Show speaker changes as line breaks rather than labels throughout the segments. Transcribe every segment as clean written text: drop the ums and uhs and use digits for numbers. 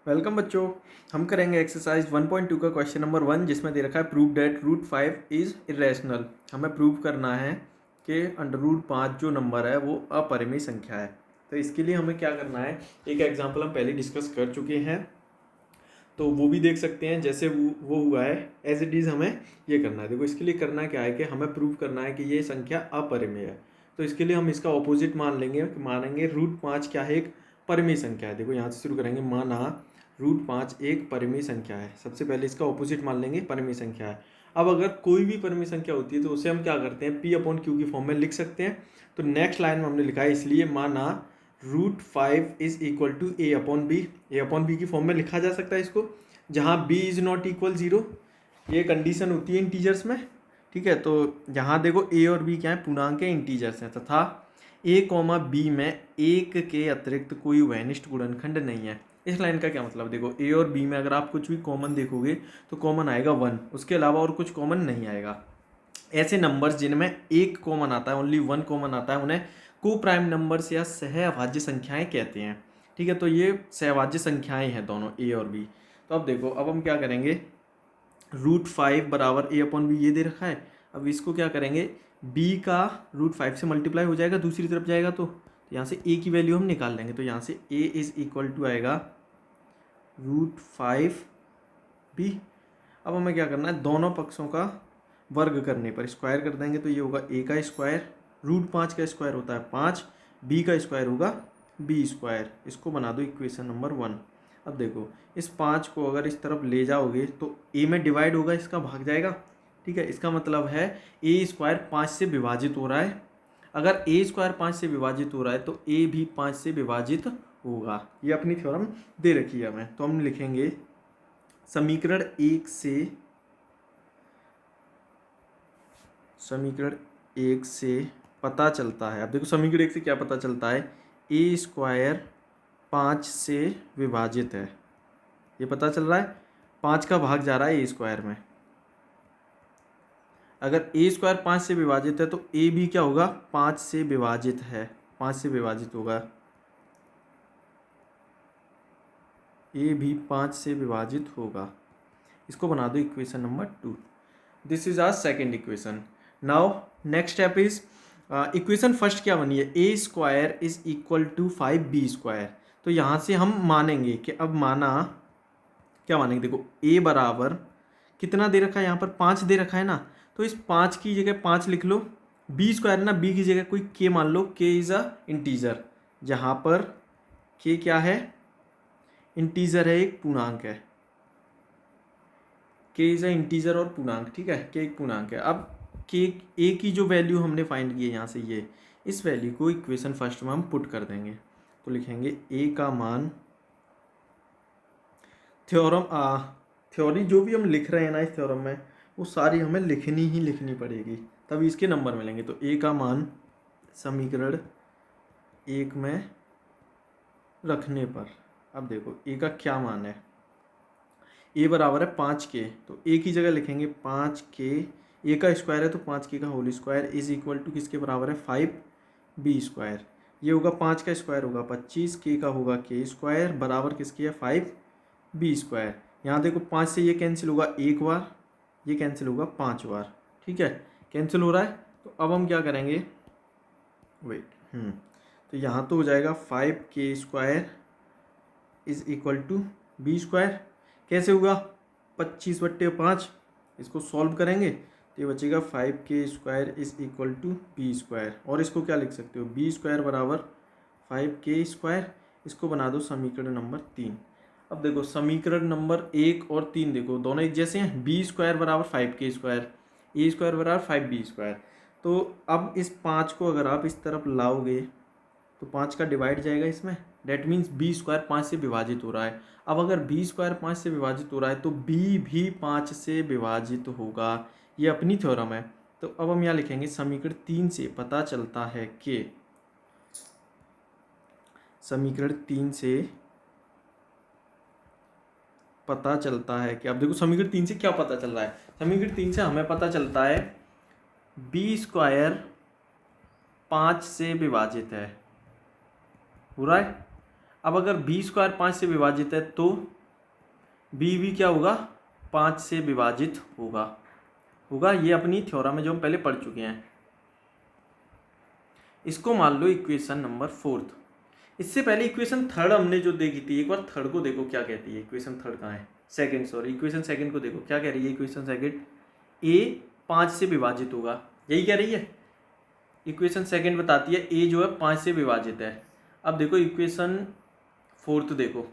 Welcome बच्चों। हम करेंगे एक्सरसाइज 1.2 का क्वेश्चन नंबर 1 जिसमें दे रखा है prove that root 5 is irrational. हमें प्रूव करना है कि अंडर रूट 5 जो नंबर है वो अपरिमेय संख्या है। तो इसके लिए हमें क्या करना है, एक एग्जांपल हम पहले डिस्कस कर चुके हैं तो वो भी देख सकते हैं जैसे वो हुआ है एज इट इज़। हमें ये करना है, देखो इसके लिए करना क्या है कि हमें प्रूव करना है कि ये संख्या अपरिमेय है। तो इसके लिए हम इसका ऑपोजिट मानेंगे रूट 5 क्या है, एक परिमेय संख्या है। देखो यहाँ से शुरू करेंगे, माना रूट 5 एक परिमेय संख्या है। सबसे पहले इसका ऑपोजिट मान लेंगे, परिमेय संख्या है। अब अगर कोई भी परिमेय संख्या होती है तो उसे हम क्या करते हैं, P/Q की फॉर्म में लिख सकते हैं। तो नेक्स्ट लाइन में हमने लिखा है, इसलिए माना root 5 is equal to A/B। A/B की फॉर्म में लिखा जा सकता है इसको, जहाँ B इज नॉट इक्वल 0। ये कंडीशन होती है इंटीजर्स में, ठीक है। तो यहाँ देखो A और B क्या है, पूर्णांक है, इंटीजर्स हैं, तथा A, B में एक के अतिरिक्त कोई वैनिष्ट गुणनखंड नहीं है। इस लाइन का क्या मतलब, देखो A और B में अगर आप कुछ भी कॉमन देखोगे तो कॉमन आएगा 1, उसके अलावा और कुछ कॉमन नहीं आएगा। ऐसे नंबर्स जिनमें एक कॉमन आता है, ओनली 1 कॉमन आता है, उन्हें को प्राइम नंबर्स या सहअभाज्य संख्याएं कहते हैं, ठीक है। तो ये सहअभाज्य संख्याएं हैं दोनों A और B। तो अब देखो, अब हम क्या करेंगे, रूट 5 बराबर A/B ये दे रखा है। अब इसको क्या करेंगे, B का रूट 5 से मल्टीप्लाई हो जाएगा, दूसरी तरफ जाएगा तो यहाँ से A की वैल्यू हम निकाल लेंगे। तो यहाँ से A इज इक्वल टू आएगा रूट 5B। अब हमें क्या करना है, दोनों पक्षों का वर्ग करने पर स्क्वायर कर देंगे। तो ये होगा A का स्क्वायर, रूट 5 का स्क्वायर होता है 5, B का स्क्वायर होगा B स्क्वायर। इसको बना दो इक्वेशन नंबर 1। अब देखो, इस 5 को अगर इस तरफ ले जाओगे तो A में डिवाइड होगा, इसका भाग जाएगा, ठीक है। इसका मतलब है A स्क्वायर 5 से विभाजित हो रहा है। अगर A स्क्वायर 5 से विभाजित हो रहा है तो A भी 5 से विभाजित होगा। ये अपनी थ्योरम दे रखी है हमें। तो हम लिखेंगे समीकरण 1 से पता चलता है। अब देखो समीकरण 1 से क्या पता चलता है, A स्क्वायर 5 से विभाजित है, ये पता चल रहा है। 5 का भाग जा रहा है A स्क्वायर में। अगर A स्क्वायर 5 से विभाजित है तो A भी क्या होगा, 5 से विभाजित है, 5 से विभाजित होगा। A भी 5 से विभाजित होगा। इसको बना दो equation number 2। This is our second equation. Now next step is, equation first क्या बनी है, A square is equal to 5B square. तो यहाँ से हम मानेंगे कि, अब माना क्या मानेंगे, देखो A बराबर कितना दे रखा है, यहाँ पर 5 दे रखा है ना। तो इस 5 की जगह 5 लिख लो, B स्क्वायर ना, B की जगह कोई K मान लो, K इज अ इंटीजर, जहाँ पर K क्या है, इंटीजर है, एक पूर्णांक है। K इज अ इंटीजर और पूर्णांक, ठीक है, K एक पूर्णांक है। अब K A की जो वैल्यू हमने फाइंड की है यहाँ से, ये इस वैल्यू को इक्वेशन फर्स्ट में हम पुट कर देंगे। तो लिखेंगे A का मान, थ्योरी जो भी हम लिख रहे हैं ना इस थ्योरम में, वो सारी हमें लिखनी पड़ेगी, तभी इसके नंबर मिलेंगे। तो A का मान समीकरण 1 में रखने पर, अब देखो A का क्या मान है, A बराबर है 5K। तो A की जगह लिखेंगे 5K, A का स्क्वायर है तो 5K का whole square is equal to किसके बराबर है, 5B स्क्वायर। ये होगा 5 का स्क्वायर होगा 25, K का होगा K स्क्वायर बराबर किसकी है, 5B स्क्वायर। यहाँ देखो 5 से ये कैंसिल होगा एक बार, ये कैंसिल होगा 5 बार, ठीक है, कैंसिल हो रहा है। तो अब हम क्या करेंगे, वेट, तो यहाँ तो हो जाएगा 5K square is equal to B square. कैसे होगा, 25/5, इसको सॉल्व करेंगे तो ये बचेगा 5K square is equal to B square. और इसको क्या लिख सकते हो, B स्क्वायर बराबर 5K स्क्वायर। इसको बना दो समीकरण नंबर 3। अब देखो समीकरण नंबर 1 और 3 देखो दोनों एक जैसे हैं, B स्क्वायर बराबर 5K स्क्वायर, A स्क्वायर बराबर 5B स्क्वायर। तो अब इस 5 को अगर आप इस तरफ लाओगे तो 5 का डिवाइड जाएगा इसमें, डेट मीन्स B स्क्वायर 5 से विभाजित हो रहा है। अब अगर B स्क्वायर 5 से विभाजित हो रहा है तो B भी 5 से विभाजित होगा, ये अपनी थ्योरम है। तो अब हम यहाँ लिखेंगे समीकरण 3 से पता चलता है कि, समीकरण 3 से पता चलता है कि, अब देखो समीकरण 3 से क्या पता चल रहा है, समीकरण 3 से हमें पता चलता है B स्क्वायर 5 से विभाजित है, हो रहा है। अब अगर B स्क्वायर 5 से विभाजित है तो बी भी क्या होगा, 5 से विभाजित होगा। ये अपनी थ्योरम में जो हम पहले पढ़ चुके हैं। इसको मान लो इक्वेशन नंबर 4। इससे पहले इक्वेशन 3 हमने जो देखी थी, एक बार 3 को देखो क्या कहती है। इक्वेशन 3 कहाँ है, सेकंड, सॉरी इक्वेशन 2 को देखो क्या कह रही है। इक्वेशन 2 ए 5 से विभाजित होगा, यही कह रही है। इक्वेशन 2 बताती है ए जो है 5 से विभाजित है। अब देखो इक्वेशन 4 देखो,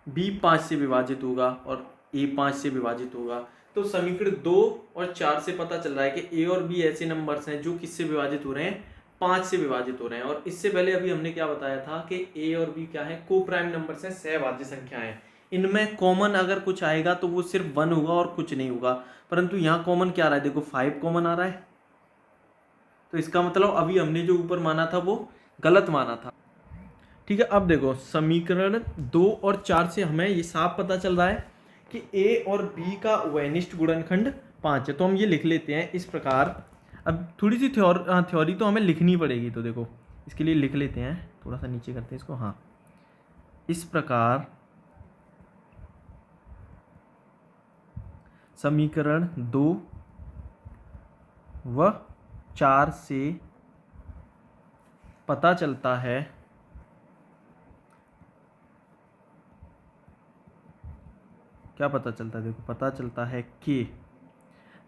बी 5 से विभाजित होगा और ए 5 से विभाजित होगा। तो समीकरण 2 और 4 से पता चल रहा है कि ए और बी ऐसे नंबर्स हैं जो किससे विभाजित हो रहे हैं, 5 से विभाजित हो रहे हैं। और इससे पहले अभी हमने क्या बताया था कि ए और बी क्या है, को प्राइम नंबर्स हैं, सहभाज्य संख्या है। इनमें कॉमन अगर कुछ आएगा तो वो सिर्फ 1 होगा और कुछ नहीं होगा। परंतु यहाँ कॉमन क्या आ रहा है, देखो 5 कॉमन आ रहा है। तो इसका मतलब अभी हमने जो ऊपर माना था वो गलत माना था। ठीक है, अब देखो समीकरण 2 और 4 से हमें ये साफ पता चल रहा है कि ए और बी का उभयनिष्ठ गुणनखंड 5 है। तो हम ये लिख लेते हैं इस प्रकार। अब थोड़ी सी थ्योरी तो हमें लिखनी पड़ेगी, तो देखो इसके लिए लिख लेते हैं, थोड़ा सा नीचे करते हैं इसको। हाँ, इस प्रकार समीकरण 2 व 4 से पता चलता है क्या पता चलता है, देखो पता चलता है कि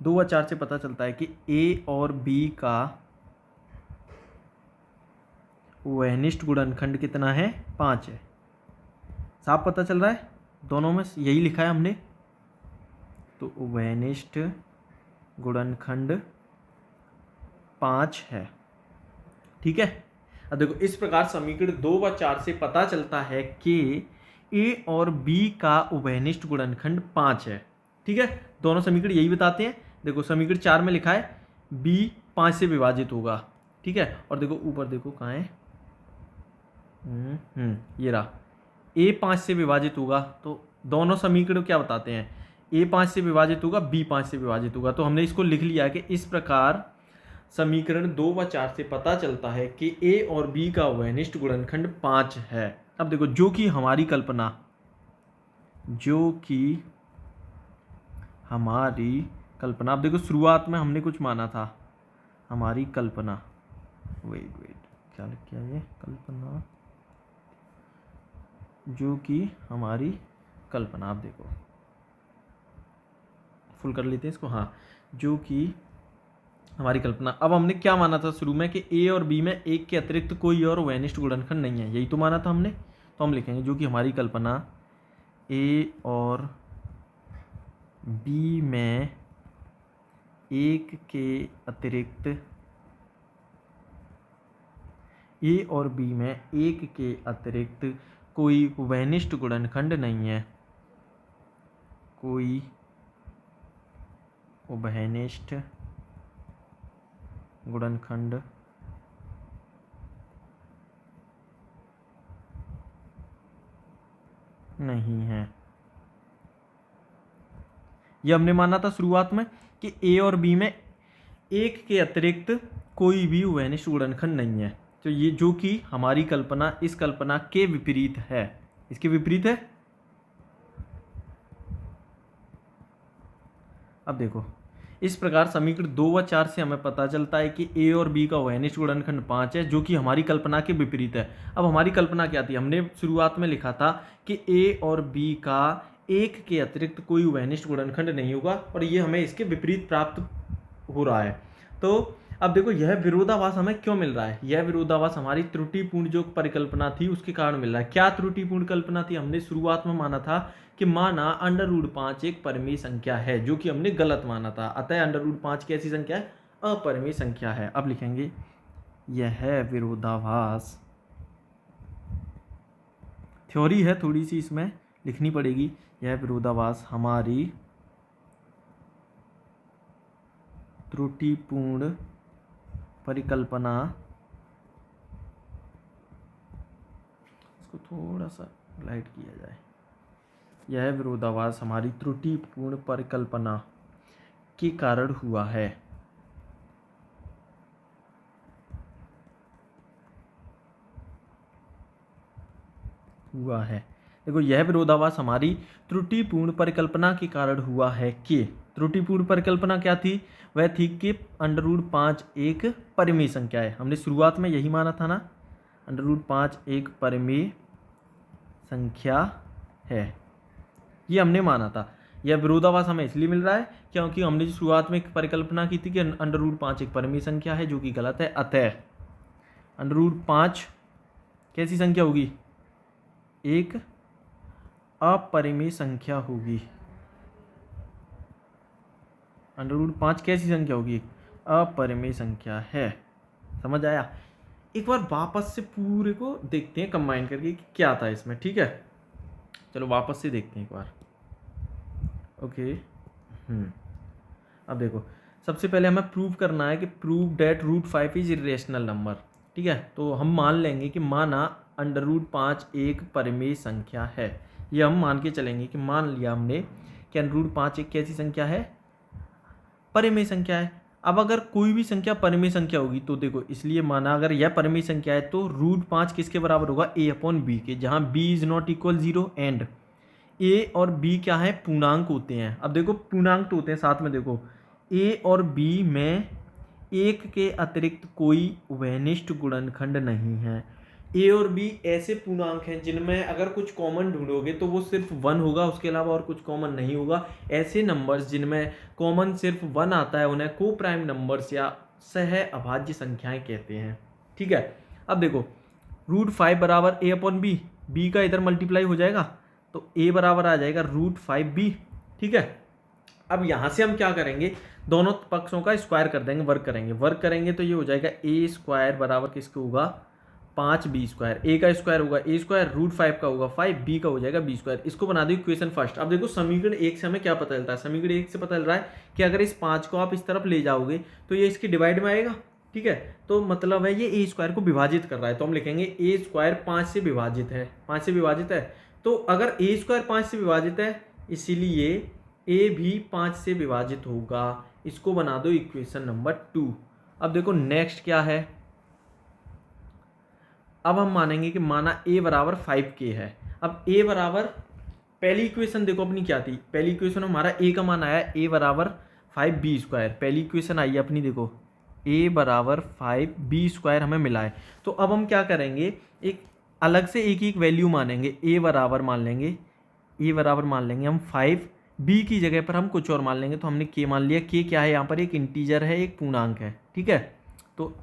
2 व 4 से पता चलता है कि ए और बी का उभयनिष्ठ गुणनखंड कितना है, 5 है। साफ पता चल रहा है, दोनों में यही लिखा है हमने। तो उभयनिष्ठ गुणनखंड 5 है। ठीक है, अब देखो इस प्रकार समीकरण 2 व 4 से पता चलता है कि ए और बी का उभयनिष्ठ गुणनखंड 5 है। ठीक है, दोनों समीकरण यही बताते हैं। देखो समीकरण 4 में लिखा है बी 5 से विभाजित होगा। ठीक है, और देखो ऊपर देखो कहाँ है, ये रहा, ए 5 से विभाजित होगा। तो दोनों समीकरण क्या बताते हैं, ए 5 से विभाजित होगा, बी 5 से विभाजित होगा। तो हमने इसको लिख लिया कि इस प्रकार समीकरण 2 व 4 से पता चलता है कि ए और बी का उभयनिष्ठ गुणनखंड 5 है। अब देखो जो कि हमारी कल्पना अब देखो शुरुआत में हमने कुछ माना था, हमारी कल्पना, वेट क्या लिख किया ये, कल्पना, जो कि हमारी कल्पना। आप देखो फुल कर लेते हैं इसको। हाँ, जो कि हमारी कल्पना। अब हमने क्या माना था शुरू में कि ए और बी में एक के अतिरिक्त कोई और उभयनिष्ठ गुणनखंड नहीं है, यही तो माना था हमने। तो हम लिखेंगे जो कि हमारी कल्पना ए और बी में एक के अतिरिक्त कोई उभयनिष्ठ गुणनखंड नहीं है, कोई उभयनिष्ठ गुणनखंड नहीं है। ये हमने माना था शुरुआत में कि ए और बी में एक के अतिरिक्त कोई भी उभयनिष्ठ गुणनखंड नहीं है। तो ये जो कि हमारी कल्पना इस कल्पना के विपरीत है, इसके विपरीत है। अब देखो इस प्रकार समीकरण 2 व 4 से हमें पता चलता है कि ए और बी का उभयनिष्ठ गुणनखंड 5 है, जो कि हमारी कल्पना के विपरीत है। अब हमारी कल्पना क्या थी, हमने शुरुआत में लिखा था कि ए और बी का एक के अतिरिक्त कोई उभयनिष्ठ गुणनखंड नहीं होगा, और ये हमें इसके विपरीत प्राप्त हो रहा है। तो अब देखो यह विरोधाभास हमें क्यों मिल रहा है, यह विरोधाभास हमारी त्रुटिपूर्ण जो परिकल्पना थी उसके कारण मिल रहा है। क्या त्रुटिपूर्ण कल्पना थी, हमने शुरुआत में माना था कि माना √5 एक परिमेय संख्या है, जो कि हमने गलत माना था। अतः √5 कैसी संख्या है, अपरिमेय संख्या है। अब लिखेंगे यह विरोधाभास, थ्योरी है थोड़ी सी इसमें लिखनी पड़ेगी। यह विरोधाभास हमारी त्रुटिपूर्ण परिकल्पना, इसको थोड़ा सा लाइट किया जाए, यह विरोधाभास हमारी त्रुटिपूर्ण परिकल्पना के कारण हुआ है। देखो यह विरोधाभास हमारी त्रुटिपूर्ण परिकल्पना के कारण हुआ है कि त्रुटिपूर्ण परिकल्पना क्या थी, वह थी कि √5 एक परिमेय संख्या है। हमने शुरुआत में यही माना था ना, √5 एक परिमेय संख्या है, ये हमने माना था। यह विरोधाभास हमें इसलिए मिल रहा है क्योंकि हमने शुरुआत में एक परिकल्पना की थी कि √5 एक परिमेय संख्या है, जो कि गलत है। अतः √5 कैसी संख्या होगी, एक अपरिमेय संख्या होगी। √5 कैसी संख्या होगी, अपरिमेय संख्या है। समझ आया? एक बार वापस से पूरे को देखते हैं कंबाइन करके कि क्या था इसमें। ठीक है, चलो वापस से देखते हैं एक बार। ओके, अब देखो सबसे पहले हमें प्रूव करना है कि prove that √5 is irrational number. ठीक है, तो हम मान लेंगे कि माना √5 एक परिमेय संख्या है। ये हम मान के चलेंगे कि मान लिया हमने कि √5 एक कैसी संख्या है, परिमेय संख्या है। अब अगर कोई भी संख्या परिमेय संख्या होगी तो देखो, इसलिए माना अगर यह परिमेय संख्या है तो √5 किसके बराबर होगा, a/b के, जहां b is not equal 0 and a और b क्या है, पूर्णांक होते हैं। अब देखो पूर्णांक तो होते हैं साथ में, देखो a और b में एक के अतिरिक्त कोई उभयनिष्ठ गुणनखंड नहीं है। ए और बी ऐसे पूर्णांक हैं जिनमें अगर कुछ कॉमन ढूंढोगे तो वो सिर्फ 1 होगा, उसके अलावा और कुछ कॉमन नहीं होगा। ऐसे नंबर्स जिनमें कॉमन सिर्फ 1 आता है उन्हें को प्राइम नंबर्स या सह अभाज्य संख्याएं कहते हैं। ठीक है, अब देखो √5 बराबर a/b, b का इधर मल्टीप्लाई हो जाएगा तो a बराबर आ जाएगा √5b। ठीक है, अब यहां से हम क्या करेंगे, दोनों पक्षों का स्क्वायर कर देंगे, वर्क करेंगे तो ये हो जाएगा a² बराबर किसके होगा, 5b²। a का स्क्वायर होगा a², √5 का होगा 5, b का हो जाएगा b²। इसको बना दो इक्वेशन फर्स्ट। अब देखो समीकरण 1 से हमें क्या पता चलता है, समीकरण 1 से पता चल रहा है कि अगर इस 5 को आप इस तरफ ले जाओगे तो ये इसके डिवाइड में आएगा। ठीक है, तो मतलब है ये a² को विभाजित कर रहा है, तो हम लिखेंगे a² 5 से विभाजित है, 5 से विभाजित है। तो अगर a² 5 से विभाजित है इसीलिए a भी 5 से विभाजित होगा। इसको बना दो इक्वेशन नंबर 2। अब देखो नेक्स्ट क्या है, अब हम मानेंगे कि माना a बराबर 5k है। अब a बराबर, पहली इक्वेशन देखो अपनी क्या थी, पहली इक्वेशन हमारा a का मान आया a बराबर 5b²। पहली इक्वेशन आई अपनी, देखो a बराबर 5b² हमें मिला है। तो अब हम क्या करेंगे, एक अलग से एक वैल्यू मानेंगे, a बराबर मान लेंगे हम 5, b की जगह पर हम कुछ और मान लेंगे। तो हमने k मान लिया, k क्या है यहाँ पर, एक इंटीजर है, एक पूर्णांक है। ठीक है, तो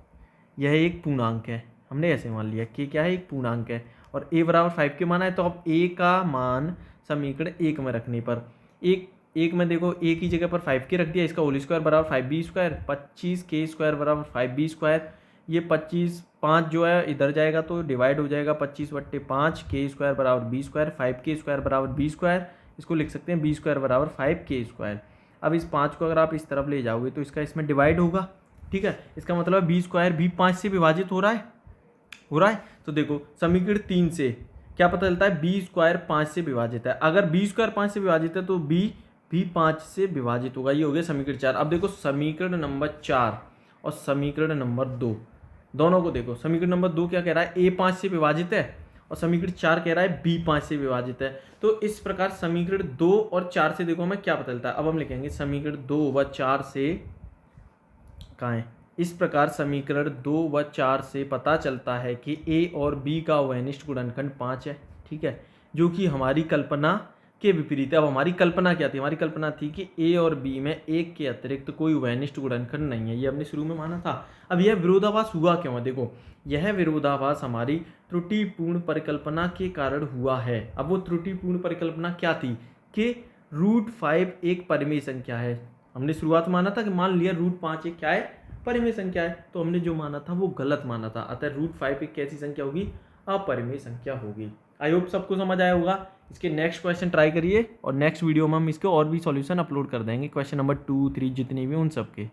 यह एक पूर्णांक है, हमने ऐसे मान लिया कि क्या है, एक पूर्णांक है और a बराबर 5 के माना है। तो अब a का मान समीकरण 1 में रखने पर एक में देखो a की जगह पर 5k रख दिया, इसका होल स्क्वायर बराबर 5b², 25k² बराबर 5b²। ये 5 जो है इधर जाएगा तो डिवाइड हो जाएगा 25/5, k² बराबर b², 5k² बराबर b²। इसको लिख सकते हैं b² बराबर 5k²। अब इस 5 को अगर आप इस तरफ ले जाओगे तो इसका इसमें डिवाइड होगा। ठीक है, इसका मतलब b² भी 5 से विभाजित हो रहा है। तो देखो समीकरण 3 से क्या पता चलता है, b² 5 से विभाजित है। अगर b² 5 से विभाजित है तो b भी 5 से विभाजित होगा। ये हो गया समीकरण 4। अब देखो समीकरण नंबर 4 और समीकरण नंबर 2 दोनों को देखो। समीकरण नंबर 2 क्या कह रहा है, a 5 से विभाजित है और समीकरण 4 कह रहा है b 5 से विभाजित है। तो इस प्रकार समीकरण 2 और 4 से देखो हमें क्या पता चलता है। अब हम लिखेंगे समीकरण 2 व 4 से, कहाँ है, इस प्रकार समीकरण 2 व 4 से पता चलता है कि a और b का उभयनिष्ठ गुणनखंड 5 है। ठीक है, जो कि हमारी कल्पना के विपरीत है। अब हमारी कल्पना क्या थी, हमारी कल्पना थी कि a और b में एक के अतिरिक्त कोई उभयनिष्ठ गुणनखंड नहीं है, ये हमने शुरू में माना था। अब यह विरोधाभास हुआ क्यों है, देखो यह विरोधाभास हमारी त्रुटिपूर्ण परिकल्पना के कारण हुआ है। अब वो त्रुटिपूर्ण परिकल्पना क्या थी कि √5 एक परिमेय संख्या है। हमने शुरुआत में माना था कि मान लिया √5 एक क्या है, परिमेय संख्या है, तो हमने जो माना था वो गलत माना था। अतः √5 एक कैसी संख्या होगी, अपरिमेय संख्या होगी। आई होप सबको समझ आया होगा। इसके नेक्स्ट क्वेश्चन ट्राई करिए और नेक्स्ट वीडियो में हम इसके और भी सॉल्यूशन अपलोड कर देंगे, क्वेश्चन नंबर 2, 3 जितने भी उन सब के।